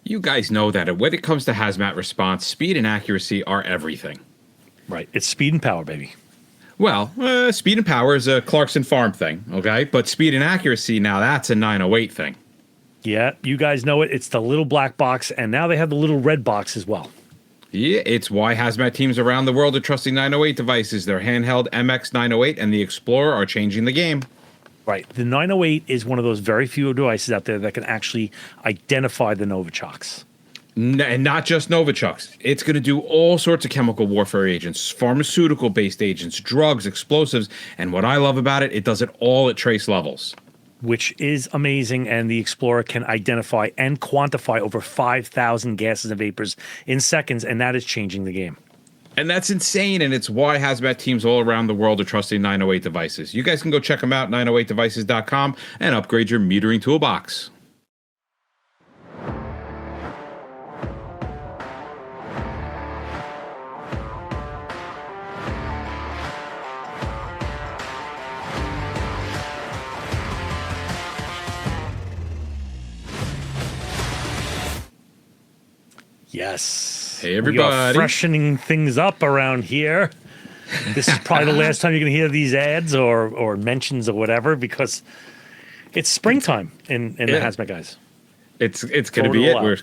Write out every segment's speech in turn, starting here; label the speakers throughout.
Speaker 1: You guys know that when it comes to hazmat response, speed and accuracy are everything.
Speaker 2: Right. It's speed and power, baby.
Speaker 1: Well, speed and power is a Clarkson Farm thing, okay? But speed and accuracy, now that's a 908 thing.
Speaker 2: Yeah, you guys know it. It's the little black box, and now they have the little red box as well.
Speaker 1: Yeah, it's why hazmat teams around the world are trusting 908 devices. Their handheld MX 908 and the Explorer are changing the game.
Speaker 2: Right. The 908 is one of those very few devices out there that can actually identify the Novichoks.
Speaker 1: And not just Novichoks. It's going to do all sorts of chemical warfare agents, pharmaceutical-based agents, drugs, explosives, and what I love about it, it does it all at trace levels.
Speaker 2: Which is amazing, and the Explorer can identify and quantify over 5,000 gases and vapors in seconds, and that is changing the game.
Speaker 1: And that's insane, and it's why hazmat teams all around the world are trusting 908 devices. You guys can go check them out, 908devices.com, and upgrade your metering toolbox.
Speaker 2: Yes.
Speaker 1: Hey, everybody.
Speaker 2: We are freshening things up around here. This is probably the last time you're going to hear these ads or mentions or whatever, because it's springtime in the HazMat Guys.
Speaker 1: It's going to be it. We're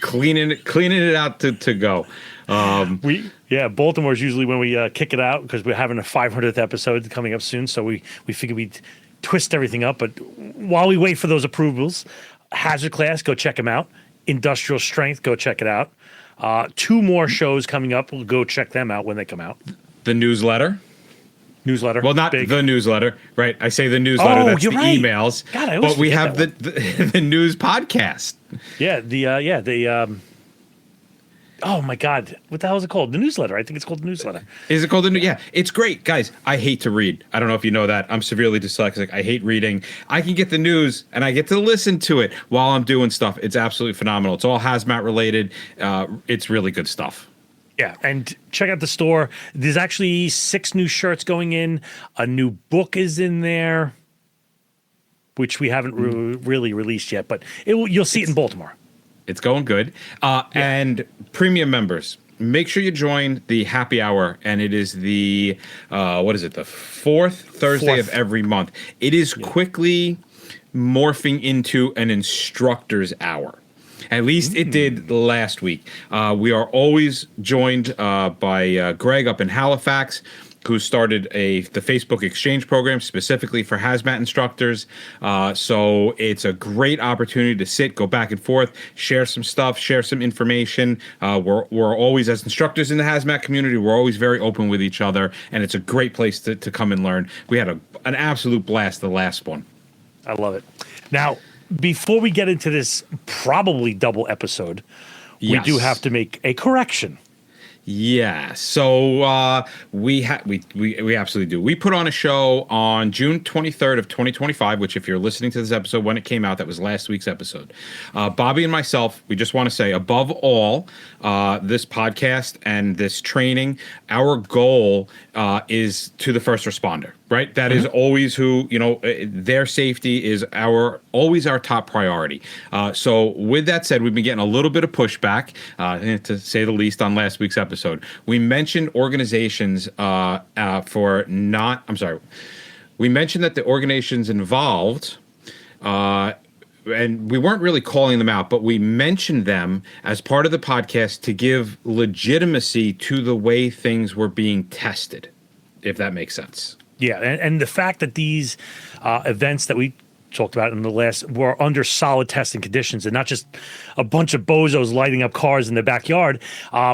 Speaker 1: cleaning it out to go.
Speaker 2: Baltimore is usually when we kick it out, because we're having a 500th episode coming up soon. So we figured we'd twist everything up. But while we wait for those approvals, Hazard Class, go check them out. Industrial Strength, go check it out. 2 more shows coming up. We'll go check them out when they come out.
Speaker 1: The newsletter.
Speaker 2: Well,
Speaker 1: not the newsletter, right? I say the newsletter. That's the
Speaker 2: right.
Speaker 1: emails.
Speaker 2: God, I always
Speaker 1: but we
Speaker 2: forget
Speaker 1: have the news podcast.
Speaker 2: Yeah, oh my God, what the hell is it called? The newsletter. I think it's called the newsletter.
Speaker 1: Is it called the Yeah, it's great, guys. I hate to read. I don't know if you know that. I'm severely dyslexic. I hate reading. I can get the news and I get to listen to it while I'm doing stuff. It's absolutely phenomenal. It's all hazmat related. It's really good stuff.
Speaker 2: Yeah, and check out the store. There's actually 6 new shirts going in. A new book is in there, which we haven't really released yet, but you'll see it in Baltimore.
Speaker 1: It's going good. And premium members, make sure you join the happy hour. And it is the, the 4th Thursday of every month. It is quickly morphing into an instructor's hour. At least it did last week. We are always joined by Greg up in Halifax, who started the Facebook exchange program specifically for hazmat instructors. So it's a great opportunity to sit, go back and forth, share some stuff, share some information. We're always, as instructors in the hazmat community, we're always very open with each other, and it's a great place to come and learn. We had an absolute blast the last one.
Speaker 2: I love it. Now, before we get into this probably double episode, we do have to make a correction.
Speaker 1: Yeah, so we absolutely do. We put on a show on June 23rd of 2025, which if you're listening to this episode when it came out, that was last week's episode. Bobby and myself, we just want to say, above all, this podcast and this training, our goal is to the first responder, right? That is always who, their safety is always our top priority. So with that said, we've been getting a little bit of pushback, to say the least, on last week's episode. We mentioned organizations we mentioned that the organizations involved, and we weren't really calling them out, but we mentioned them as part of the podcast to give legitimacy to the way things were being tested, if that makes sense.
Speaker 2: Yeah, and the fact that these events that we talked about in the last were under solid testing conditions and not just a bunch of bozos lighting up cars in their backyard,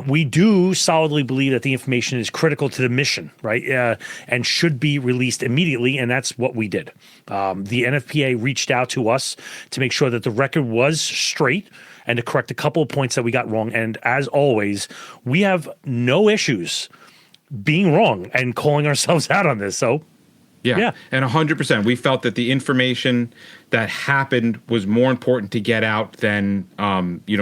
Speaker 2: we do solidly believe that the information is critical to the mission, right? And should be released immediately, and that's what we did. The NFPA reached out to us to make sure that the record was straight and to correct a couple of points that we got wrong. And as always, we have no issues being wrong and calling ourselves out on this. So
Speaker 1: Yeah, and 100%. We felt that the information that happened was more important to get out than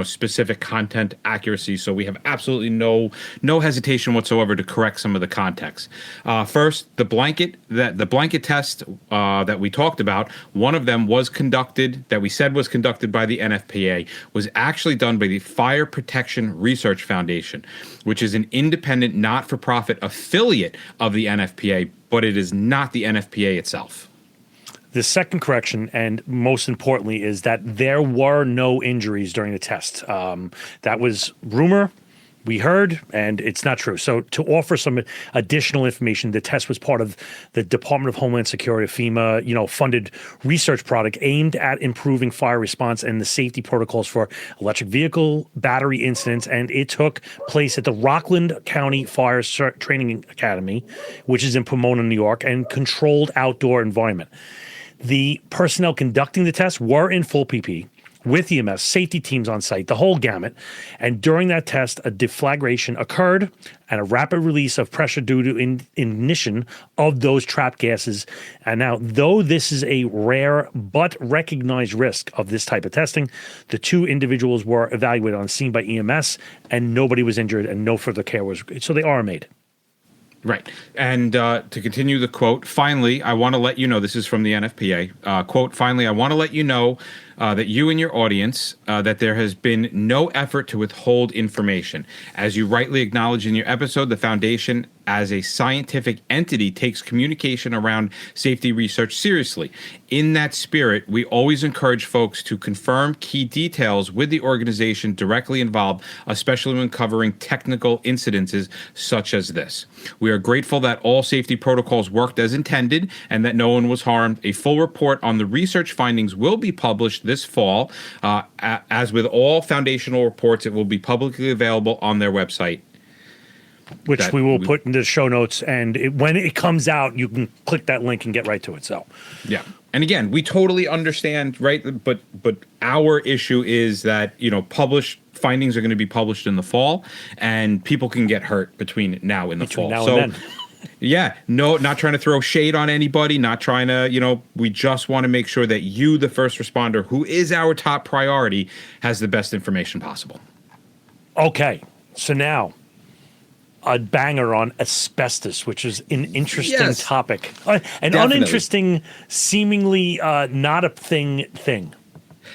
Speaker 1: specific content accuracy. So we have absolutely no hesitation whatsoever to correct some of the context. First, the blanket test that we talked about, one of them was conducted, that we said was conducted by the NFPA, was actually done by the Fire Protection Research Foundation, which is an independent, not-for-profit affiliate of the NFPA, but it is not the NFPA itself.
Speaker 2: The second correction, and most importantly, is that there were no injuries during the test. That was rumor. We heard, and it's not true. So to offer some additional information, the test was part of the Department of Homeland Security, FEMA, funded research product aimed at improving fire response and the safety protocols for electric vehicle battery incidents. And it took place at the Rockland County Fire Training Academy, which is in Pomona, New York, and controlled outdoor environment. The personnel conducting the test were in full PPE, with EMS, safety teams on site, the whole gamut. And during that test, a deflagration occurred and a rapid release of pressure due to ignition of those trapped gases. And now, though this is a rare but recognized risk of this type of testing, the two individuals were evaluated on scene by EMS and nobody was injured and no further care was, so they are made.
Speaker 1: Right. And to continue the quote, finally, I want to let you know, this is from the NFPA, quote, finally, I want to let you know that you and your audience, that there has been no effort to withhold information. As you rightly acknowledged in your episode, the Foundation as a scientific entity takes communication around safety research seriously. In that spirit, we always encourage folks to confirm key details with the organization directly involved, especially when covering technical incidences such as this. We are grateful that all safety protocols worked as intended and that no one was harmed. A full report on the research findings will be published this fall. As with all foundational reports, it will be publicly available on their website,
Speaker 2: which we will put in the show notes. And when it comes out, you can click that link and get right to it. So,
Speaker 1: yeah. And again, we totally understand, right? But our issue is that, published findings are going to be published in the fall, and people can get hurt between now and the fall.
Speaker 2: Now and then.
Speaker 1: Yeah, no, not trying to throw shade on anybody, not trying to, we just want to make sure that you, the first responder, who is our top priority, has the best information possible.
Speaker 2: Okay, so now a banger on asbestos, which is an interesting topic. An
Speaker 1: Definitely.
Speaker 2: Uninteresting, seemingly not a thing.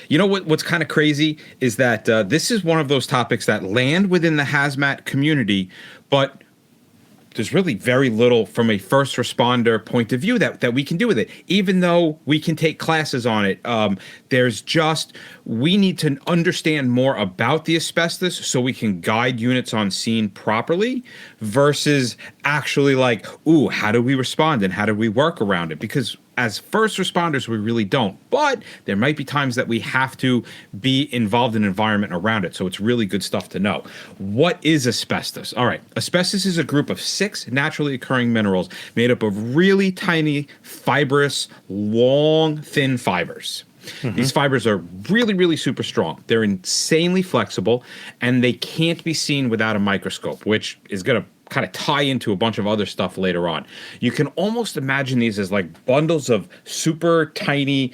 Speaker 1: You know what's kind of crazy is that this is one of those topics that land within the hazmat community, but there's really very little from a first responder point of view that we can do with it, even though we can take classes on it. We need to understand more about the asbestos so we can guide units on scene properly versus actually how do we respond and how do we work around it? Because as first responders, we really don't. But there might be times that we have to be involved in an environment around it. So it's really good stuff to know. What is asbestos? All right. Asbestos is a group of 6 naturally occurring minerals made up of really tiny, fibrous, long, thin fibers. Mm-hmm. These fibers are really, really super strong. They're insanely flexible, and they can't be seen without a microscope, which is going to kind of tie into a bunch of other stuff later on. You can almost imagine these as like bundles of super tiny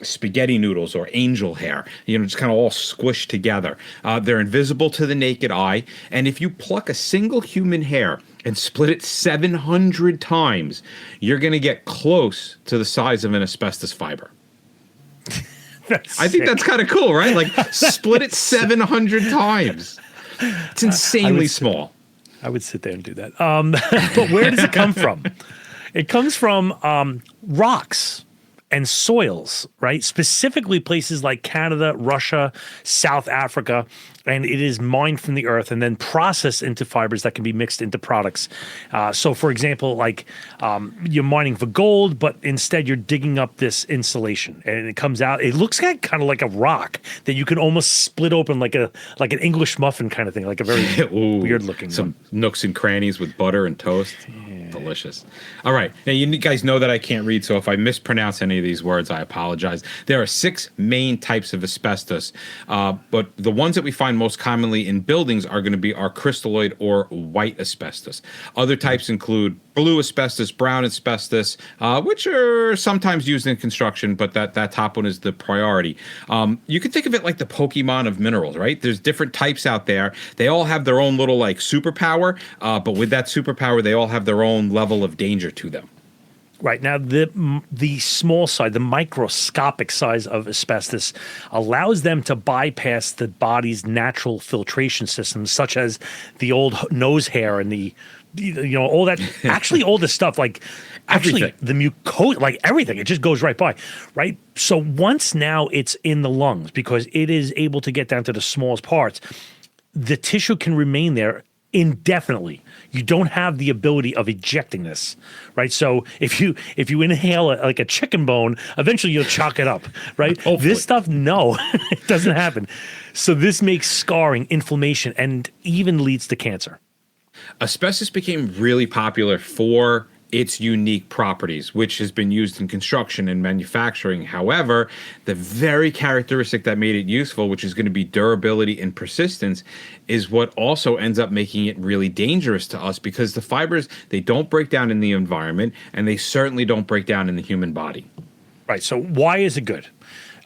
Speaker 1: spaghetti noodles or angel hair, just kind of all squished together. They're invisible to the naked eye, and if you pluck a single human hair and split it 700 times, you're going to get close to the size of an asbestos fiber. I think that's kind of cool, right? Like split it 700 times. It's insanely small.
Speaker 2: I would sit there and do that. But where does it come from? It comes from rocks and soils, right? Specifically places like Canada, Russia, South Africa, and it is mined from the earth and then processed into fibers that can be mixed into products. So, for example, you're mining for gold, but instead you're digging up this insulation, and it comes out. It looks kind of like a rock that you can almost split open like an English muffin kind of thing, like a very weird looking.
Speaker 1: Some nooks and crannies with butter and toast. Delicious. All right. Now, you guys know that I can't read, so if I mispronounce any of these words, I apologize. There are 6 main types of asbestos, but the ones that we find most commonly in buildings are going to be our crystalloid or white asbestos. Other types include blue asbestos, brown asbestos, which are sometimes used in construction, but that top one is the priority. You can think of it like the Pokemon of minerals, right? There's different types out there. They all have their own little like superpower, but with that superpower, they all have their own level of danger to them.
Speaker 2: Right. Now, the small side, the microscopic size of asbestos allows them to bypass the body's natural filtration systems, such as the old nose hair and all that, actually all the stuff, like actually
Speaker 1: Everything.
Speaker 2: the mucosa, like everything, it just goes right by, right? So once now it's in the lungs, because it is able to get down to the smallest parts, the tissue can remain there indefinitely. You don't have the ability of ejecting this, right? So if you inhale like a chicken bone, eventually you'll chalk it up, right?
Speaker 1: Hopefully.
Speaker 2: This stuff, no, it doesn't happen. So this makes scarring, inflammation, and even leads to cancer.
Speaker 1: Asbestos became really popular for its unique properties, which has been used in construction and manufacturing. However, the very characteristic that made it useful, which is going to be durability and persistence, is what also ends up making it really dangerous to us, because the fibers, they don't break down in the environment, and they certainly don't break down in the human body.
Speaker 2: Right. So why is it good?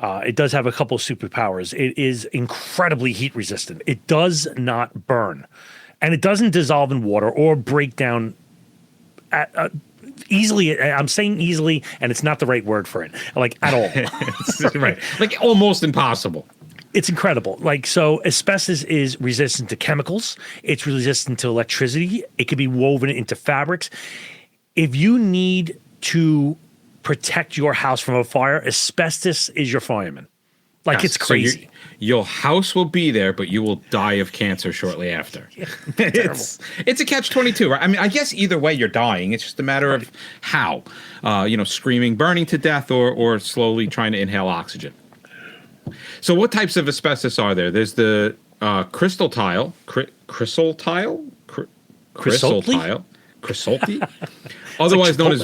Speaker 2: It does have a couple of superpowers. It is incredibly heat resistant. It does not burn, and it doesn't dissolve in water or break down easily. I'm saying easily, and it's not the right word for it, like at all.
Speaker 1: Right. Like almost impossible.
Speaker 2: It's incredible. Like, so asbestos is resistant to chemicals. It's resistant to electricity. It can be woven into fabrics. If you need to protect your house from a fire, asbestos is your fireman. Like,
Speaker 1: Yes.
Speaker 2: it's crazy.
Speaker 1: So your house will be there, but you will die of cancer shortly after. It's a catch-22, right? I mean, I guess either way you're dying. It's just a matter of how. Screaming, burning to death, or slowly trying to inhale oxygen. So what types of asbestos are there? There's the crystal tile, crystal tile, otherwise known as...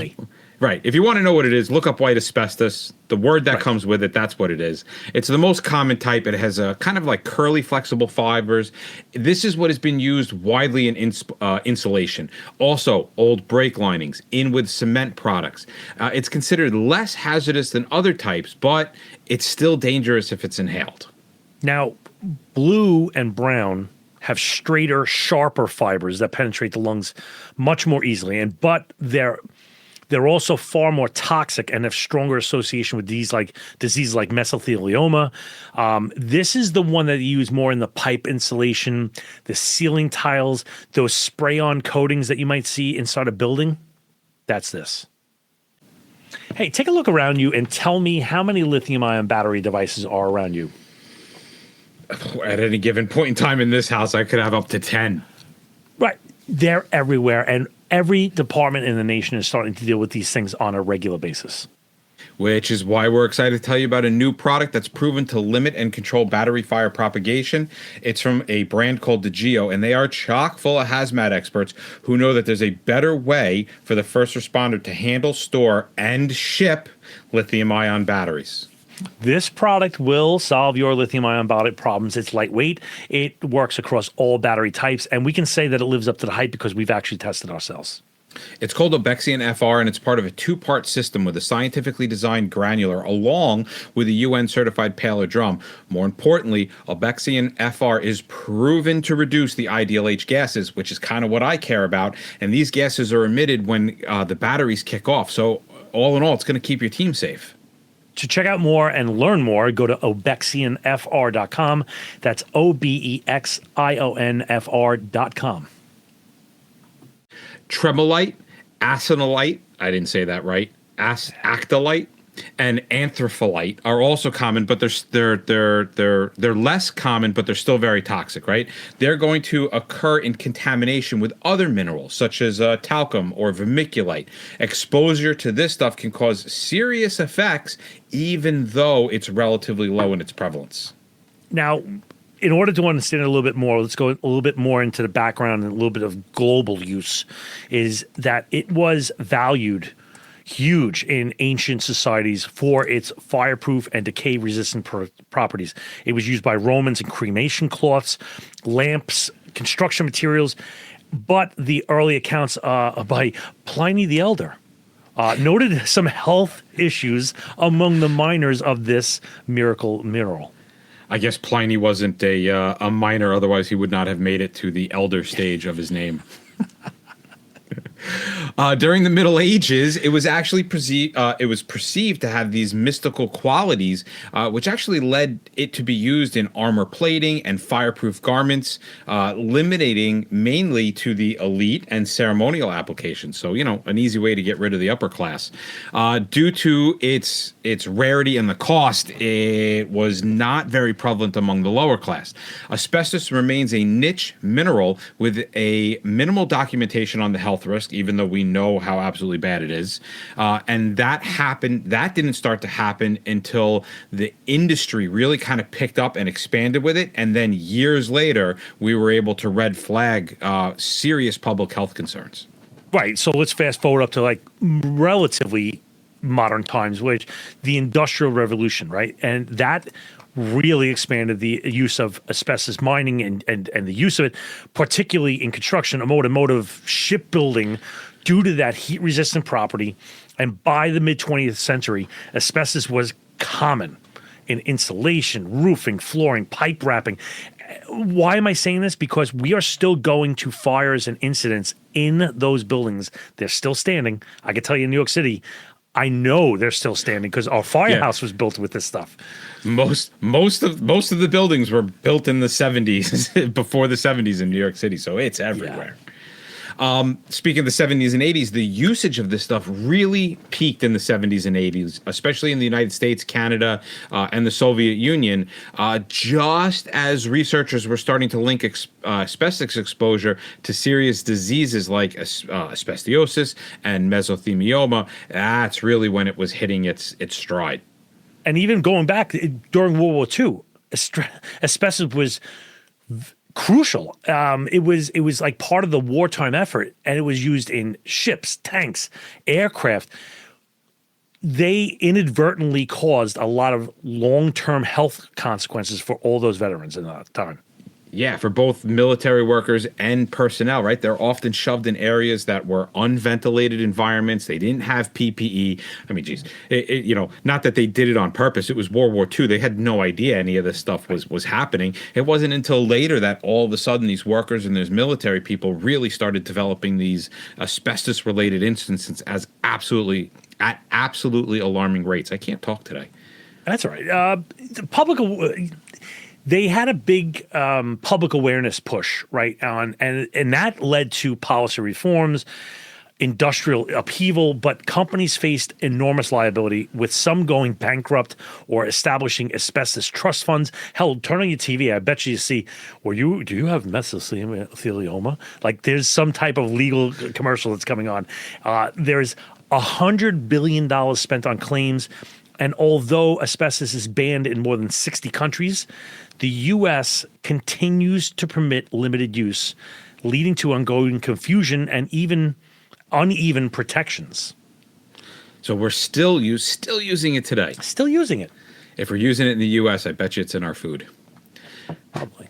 Speaker 1: Right. If you want to know what it is, look up white asbestos. The word that comes with it, that's what it is. It's the most common type. It has a kind of like curly, flexible fibers. This is what has been used widely in insulation. Also, old brake linings, in with cement products. It's considered less hazardous than other types, but it's still dangerous if it's inhaled.
Speaker 2: Now, blue and brown have straighter, sharper fibers that penetrate the lungs much more easily, but they're also far more toxic and have stronger association with diseases like mesothelioma. This is the one that you use more in the pipe insulation, the ceiling tiles, those spray-on coatings that you might see inside a building. That's this. Hey, take a look around you and tell me how many lithium-ion battery devices are around you.
Speaker 1: At any given point in time in this house, I could have up to 10.
Speaker 2: Right. They're everywhere, and every department in the nation is starting to deal with these things on a regular basis.
Speaker 1: Which is why we're excited to tell you about a new product that's proven to limit and control battery fire propagation. It's from a brand called DeGeo, and they are chock full of HazMat experts who know that there's a better way for the first responder to handle, store, and ship lithium-ion batteries.
Speaker 2: This product will solve your lithium-ion battery problems. It's lightweight. It works across all battery types, and we can say that it lives up to the hype because we've actually tested ourselves.
Speaker 1: It's called ObexionFR, and it's part of a two-part system with a scientifically designed granular along with a UN-certified paler drum. More importantly, ObexionFR is proven to reduce the IDLH gases, which is kind of what I care about, and these gases are emitted when the batteries kick off. So all in all, it's going to keep your team safe.
Speaker 2: To check out more and learn more, go to ObexionFR.com. That's ObexionFR.com.
Speaker 1: Tremolite, aconolite, I didn't say that right, actolite, and anthrapholite are also common, but they're less common, but they're still very toxic, right? They're going to occur in contamination with other minerals, such as talcum or vermiculite. Exposure to this stuff can cause serious effects, even though it's relatively low in its prevalence.
Speaker 2: Now, in order to understand it a little bit more, let's go a little bit more into the background and a little bit of global use, is that it was valued huge in ancient societies for its fireproof and decay-resistant properties. It was used by Romans in cremation cloths, lamps, construction materials, But the early accounts by Pliny the Elder noted some health issues among the miners of this miracle mineral.
Speaker 1: I guess Pliny wasn't a miner, otherwise he would not have made it to the elder stage of his name. During the Middle Ages, it was actually perceived to have these mystical qualities, which actually led it to be used in armor plating and fireproof garments, limiting mainly to the elite and ceremonial applications. So, an easy way to get rid of the upper class. Due to its rarity and the cost, it was not very prevalent among the lower class. Asbestos remains a niche mineral with a minimal documentation on the health risk, even though we know how absolutely bad it is. And that didn't start to happen until the industry really kind of picked up and expanded with it. And then years later, we were able to red flag serious public health concerns.
Speaker 2: Right. So let's fast forward up to like relatively modern times, which the Industrial Revolution, right? And that really expanded the use of asbestos mining and the use of it, particularly in construction, automotive, shipbuilding, due to that heat-resistant property. And by the mid-20th century, asbestos was common in insulation, roofing, flooring, pipe wrapping. Why am I saying this? Because we are still going to fires and incidents in those buildings. They're still standing. I can tell you in New York City, I know they're still standing because our firehouse was built with this stuff.
Speaker 1: Most of the buildings were built in the 70s, before the 70s in New York City, so it's everywhere. Yeah. Speaking of the 70s and 80s, the usage of this stuff really peaked in the 70s and 80s, especially in the United States, Canada, and the Soviet Union, just as researchers were starting to link asbestos exposure to serious diseases like asbestosis and mesothelioma. That's really when it was hitting its stride.
Speaker 2: And even going back during World War II, asbestos was crucial. It was like part of the wartime effort, and it was used in ships, tanks, aircraft. They inadvertently caused a lot of long-term health consequences for all those veterans in that time.
Speaker 1: Yeah, for both military workers and personnel, right? They're often shoved in areas that were unventilated environments. They didn't have PPE. I mean, geez, not that they did it on purpose. It was World War II. They had no idea any of this stuff was happening. It wasn't until later that all of a sudden these workers and these military people really started developing these asbestos-related instances at absolutely alarming rates. I can't talk today.
Speaker 2: That's all right. They had a big public awareness push, right? And that led to policy reforms, industrial upheaval, but companies faced enormous liability, with some going bankrupt or establishing asbestos trust funds. Hell, turn on your TV, I bet you see, do you have mesothelioma? Like there's some type of legal commercial that's coming on. There's $100 billion spent on claims. And although asbestos is banned in more than 60 countries, the U.S. continues to permit limited use, leading to ongoing confusion and even uneven protections.
Speaker 1: So we're still using it today.
Speaker 2: Still using it.
Speaker 1: If we're using it in the U.S., I bet you it's in our food.
Speaker 2: Probably.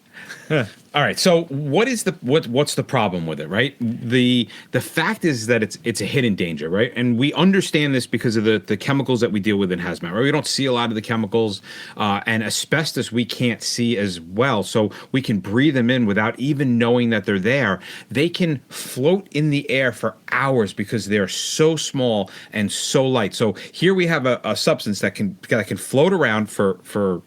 Speaker 1: All right. So what's the problem with it, right? The fact is that it's a hidden danger, right? And we understand this because of the chemicals that we deal with in HazMat, right? We don't see a lot of the chemicals, and asbestos we can't see as well. So we can breathe them in without even knowing that they're there. They can float in the air for hours because they're so small and so light. So here we have a substance that can float around for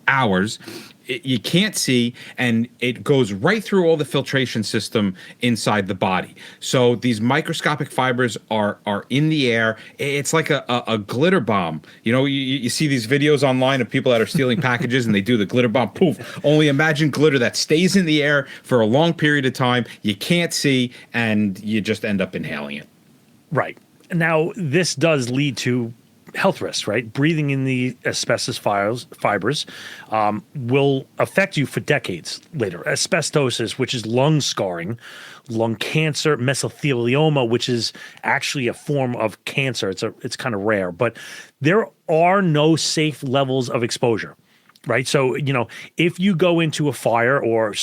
Speaker 1: hours. You can't see, and it goes right through all the filtration system inside the body. So these microscopic fibers are in the air. It's like a glitter bomb. You see these videos online of people that are stealing packages and they do the glitter bomb, poof. Only imagine glitter that stays in the air for a long period of time. You can't see, and you just end up inhaling it.
Speaker 2: Right. Now, this does lead to health risks, right? Breathing in the asbestos fibers will affect you for decades later. Asbestosis, which is lung scarring, lung cancer, mesothelioma, which is actually a form of cancer. It's kind of rare, but there are no safe levels of exposure. right? So, if you go into a fire or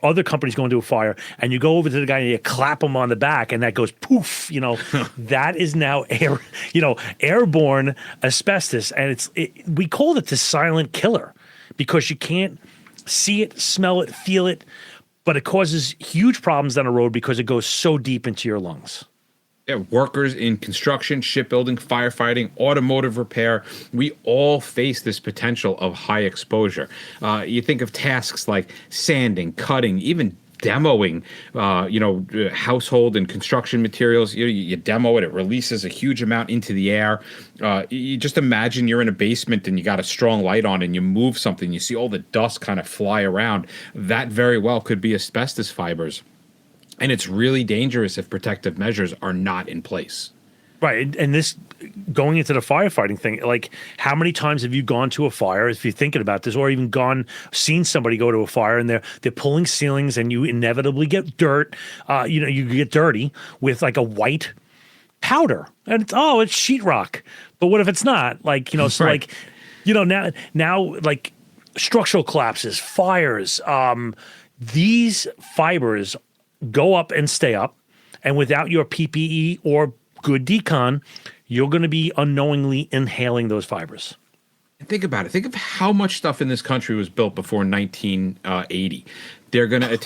Speaker 2: other companies go into a fire and you go over to the guy and you clap him on the back and that goes poof, that is now airborne asbestos. And we call it the silent killer because you can't see it, smell it, feel it, but it causes huge problems down the road because it goes so deep into your lungs.
Speaker 1: Yeah, workers in construction, shipbuilding, firefighting, automotive repair, we all face this potential of high exposure. You think of tasks like sanding, cutting, even demoing, household and construction materials. You demo it, it releases a huge amount into the air. You just imagine you're in a basement and you got a strong light on and you move something, you see all the dust kind of fly around. That very well could be asbestos fibers. And it's really dangerous if protective measures are not in place.
Speaker 2: Right. And this going into the firefighting thing, like how many times have you gone to a fire, if you're thinking about this, or even seen somebody go to a fire and they're pulling ceilings and you inevitably get dirt, you get dirty with like a white powder and it's sheetrock. But what if it's not? Like, so right. Now like structural collapses, fires, these fibers go up and stay up, and without your PPE or good decon, you're going to be unknowingly inhaling those fibers.
Speaker 1: Think about it. Think of how much stuff in this country was built before 1980. They're going to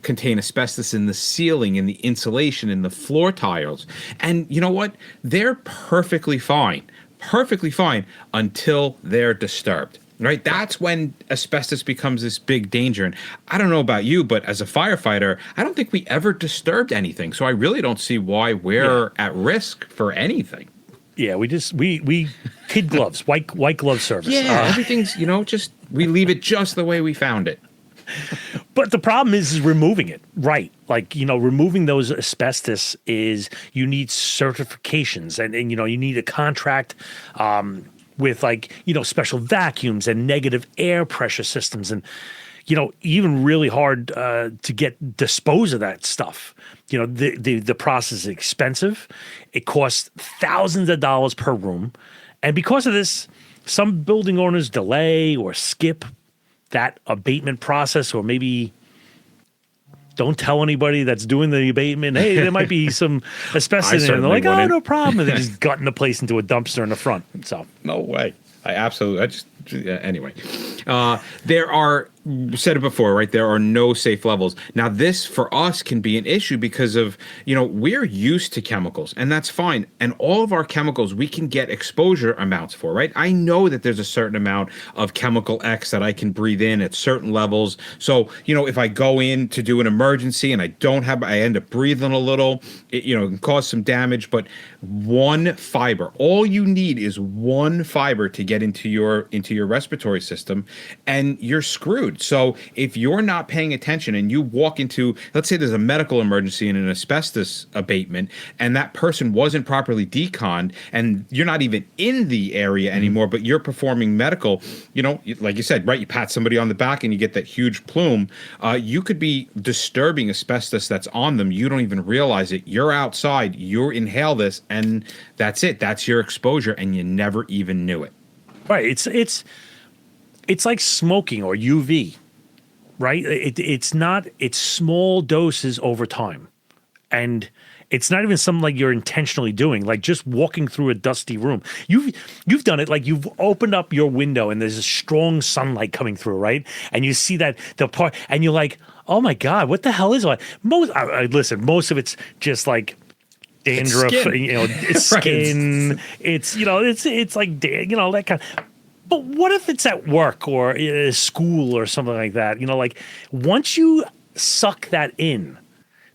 Speaker 1: contain asbestos in the ceiling, in the insulation, in the floor tiles. And you know what? They're perfectly fine until they're disturbed. Right? That's when asbestos becomes this big danger. And I don't know about you, but as a firefighter, I don't think we ever disturbed anything. So I really don't see why we're at risk for anything.
Speaker 2: Yeah, we kid gloves, white glove service.
Speaker 1: Yeah, everything's, we leave it just the way we found it.
Speaker 2: But the problem is removing it, right? Like, removing those asbestos you need certifications and you need a contract, with special vacuums and negative air pressure systems and, even really hard to dispose of that stuff. The process is expensive. It costs thousands of dollars per room. And because of this, some building owners delay or skip that abatement process, or maybe don't tell anybody that's doing the abatement, hey, there might be some asbestos in it. And they're like, oh, no problem. And they just gutting the place into a dumpster in the front. So
Speaker 1: no way. Anyway, there are, said it before, right? There are no safe levels. Now, this for us can be an issue because of, we're used to chemicals, and that's fine. And all of our chemicals we can get exposure amounts for, right? I know that there's a certain amount of chemical X that I can breathe in at certain levels. So, if I go in to do an emergency and I end up breathing a little, it can cause some damage. But one fiber, all you need is one fiber to get into your respiratory system, and you're screwed. So if you're not paying attention and you walk into, let's say there's a medical emergency in an asbestos abatement, and that person wasn't properly deconned, and you're not even in the area anymore, but you're performing medical, like you said, right? You pat somebody on the back and you get that huge plume. You could be disturbing asbestos that's on them. You don't even realize it. You're outside, you inhale this, and that's it. That's your exposure, and you never even knew it.
Speaker 2: Right. It's like smoking or UV, right? It's small doses over time. And it's not even something like you're intentionally doing, like just walking through a dusty room. You've done it, like you've opened up your window and there's a strong sunlight coming through, right? And you see that the part, and you're like, oh my God, what the hell is it? Listen, most of it's just like dandruff, it's skin. It's like that kind of. But what if it's at work or at school or something like that? Like once you suck that in,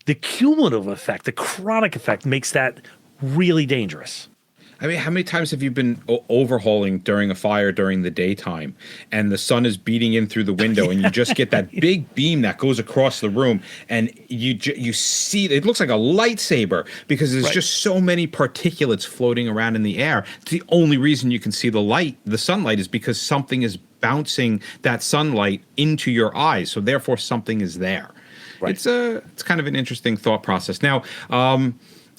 Speaker 2: the cumulative effect, the chronic effect makes that really dangerous.
Speaker 1: I mean, how many times have you been overhauling during a fire during the daytime and the sun is beating in through the window and you just get that big beam that goes across the room and you see it looks like a lightsaber because there's just so many particulates floating around in the air. It's the only reason you can see the sunlight is because something is bouncing that sunlight into your eyes. So therefore something is there. Right. It's kind of an interesting thought process. Now,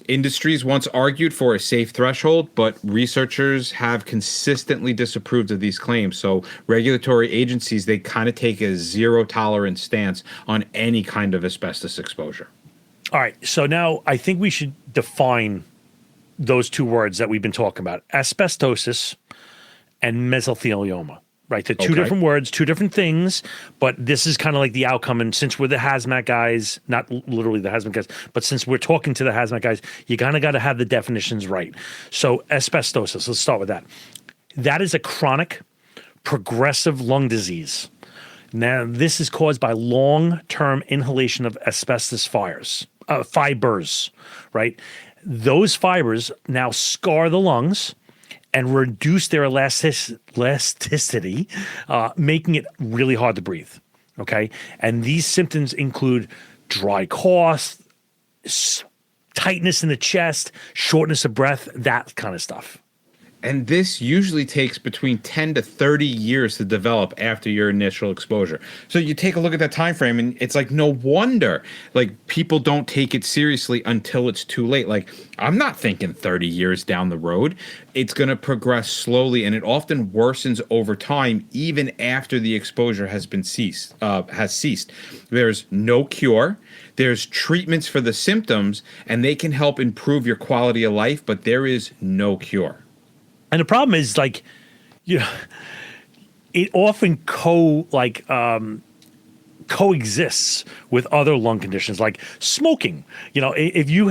Speaker 1: Industries once argued for a safe threshold, but researchers have consistently disapproved of these claims. So regulatory agencies, they kind of take a zero tolerance stance on any kind of asbestos exposure.
Speaker 2: All right. So now I think we should define those two words that we've been talking about, asbestosis and mesothelioma. Right, they're two different words, two different things, but this is kind of like the outcome. And since we're the HazMat guys, not literally the HazMat guys, but since we're talking to the HazMat guys, you kind of got to have the definitions right. So asbestosis, let's start with that. That is a chronic, progressive lung disease. Now, this is caused by long-term inhalation of asbestos fibers, right? Those fibers now scar the lungs and reduce their elasticity, making it really hard to breathe, okay? And these symptoms include dry cough, tightness in the chest, shortness of breath, that kind of stuff.
Speaker 1: And this usually takes between 10 to 30 years to develop after your initial exposure. So you take a look at that time frame and it's like no wonder like people don't take it seriously until it's too late. Like I'm not thinking 30 years down the road. It's going to progress slowly and it often worsens over time even after the exposure has ceased. There's no cure. There's treatments for the symptoms and they can help improve your quality of life, but there is no cure.
Speaker 2: And the problem is, like, you know, it often coexists with other lung conditions like smoking. You know, if you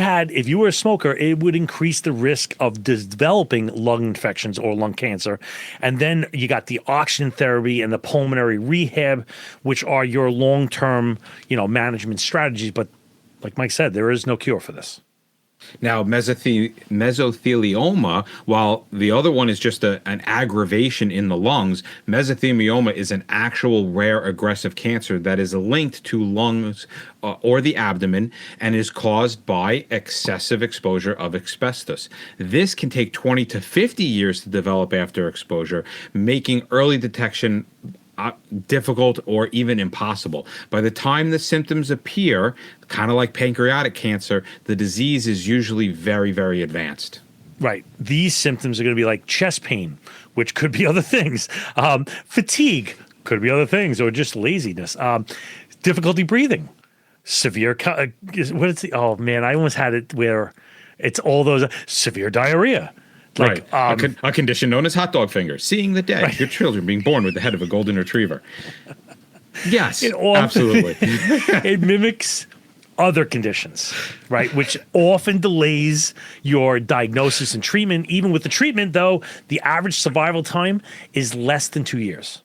Speaker 2: were a smoker, it would increase the risk of developing lung infections or lung cancer. And then you got the oxygen therapy and the pulmonary rehab, which are your long-term, management strategies. But like Mike said, there is no cure for this.
Speaker 1: Now, mesothelioma, while the other one is just an aggravation in the lungs, mesothelioma is an actual rare aggressive cancer that is linked to lungs or the abdomen and is caused by excessive exposure of asbestos. This can take 20 to 50 years to develop after exposure, making early detection difficult or even impossible. By the time the symptoms appear, kind of like pancreatic cancer, the disease is usually very, very advanced.
Speaker 2: Right. These symptoms are going to be like chest pain, which could be other things. Fatigue could be other things, or just laziness. Difficulty breathing. Severe. I almost had it where it's all those severe diabrea. Like,
Speaker 1: right. A condition known as hot dog finger. Seeing the dead.
Speaker 2: Right.
Speaker 1: Your children being born with the head of a golden retriever. Yes, absolutely.
Speaker 2: It mimics other conditions, right? Which often delays your diagnosis and treatment. Even with the treatment, though, the average survival time is less than 2 years.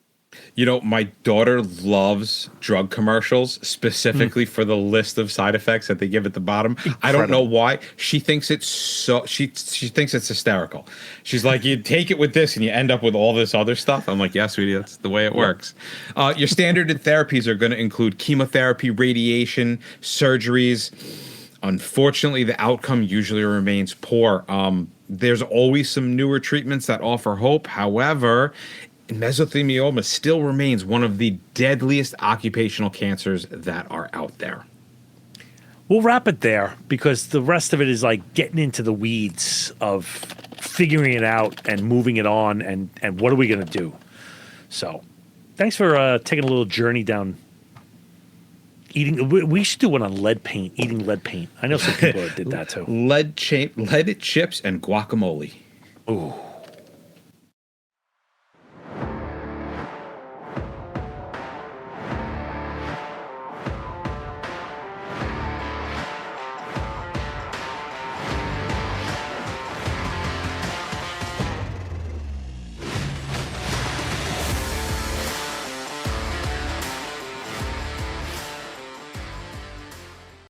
Speaker 1: My daughter loves drug commercials specifically for the list of side effects that they give at the bottom. Incredible. I don't know why. She thinks it's she thinks it's hysterical. She's like, you take it with this and you end up with all this other stuff. I'm like, yeah, sweetie, that's the way it works. Your standard therapies are going to include chemotherapy, radiation, surgeries. Unfortunately, the outcome usually remains poor. There's always some newer treatments that offer hope. However, mesothelioma still remains one of the deadliest occupational cancers that are out there.
Speaker 2: We'll wrap it there because the rest of it is like getting into the weeds of figuring it out and moving it on and what are we going to do? So thanks for taking a little journey down eating. We should do one on lead paint, eating lead paint. I know some people that did that too.
Speaker 1: Lead chips and guacamole.
Speaker 2: Ooh.